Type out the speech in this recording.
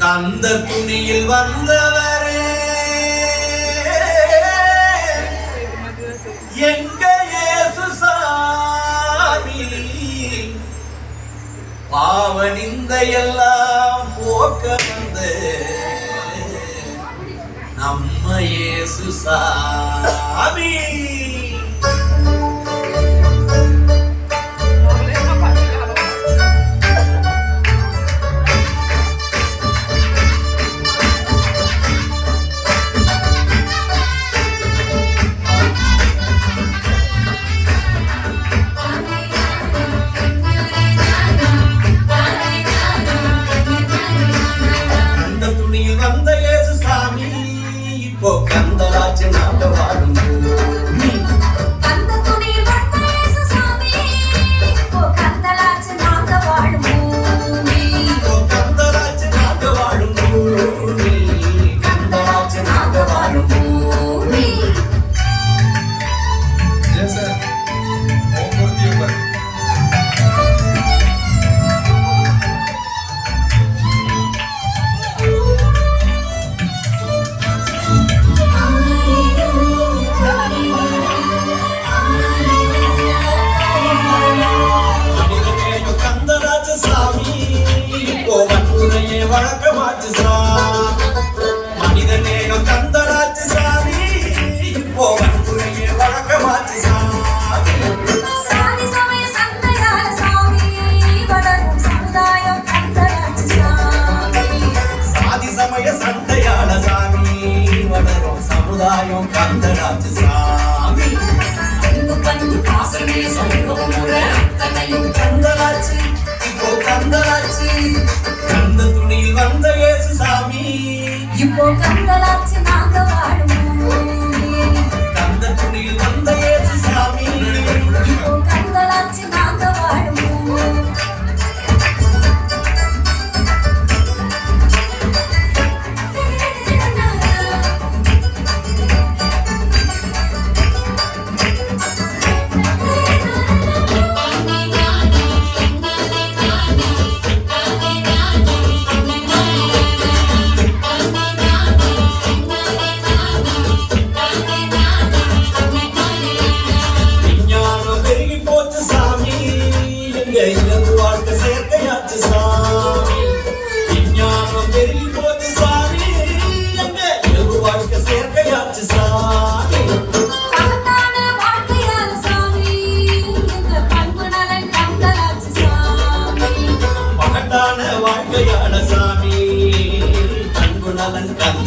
கந்த துணியில் வந்தவரே எங்க இயேசு சாமி, பாவனிந்த எல்லாம் போக்க வந்த நம்ம இயேசு சாமி. கந்தராஜ் நாங்க வாழும் பூமி, அந்த துணியில் வந்த இயேசு சாமி, கந்தராஜ் நாங்க வாழும் பூமி, கந்தராஜ் நாங்க வாழும் பூமி, கந்தராஜ் நாங்க வாழும் பூமி. வழக்கமாச்சு சாமி, மனிதநேயம் கந்தராஜ் சாமி, இப்போ வன்முறையே வழக்கமாச்சு சாமி. சாதி சமய சண்டையால சாமி வளரும் சமுதாயம் கந்தராஜ் சாமி, சாதி சமய சண்டையால சாமி வளரும் சமுதாயம் கந்தராஜ் சாமி. பண்பு பாசமே சமூகம் முறை அத்தனையும் கந்தராஜ், இப்போ கந்தராஜ், கந்த துணியில் வந்த இயேசு சாமி, இப்போ கந்தராஜ் நாங்க வாழும் பூமி, கந்த துணியில் வந்த இயேசு சாமி, இப்போ கந்தராஜ் நாங்க வாழும் பூமி. வாழ்க்கை செயற்கையாச்சு சாமி, விஞ்ஞானம் பெருகி போச்சு சாமி, எங்க இரவு வாழ்க்கை செயற்கையாச்சு சாமி. பகட்டான வாழ்க்கையால சாமி, எங்க பண்பு நலன் கந்தராஜ் சாமி, பகட்டான வாழ்க்கையால சாமி, பண்பு நலன் கந்த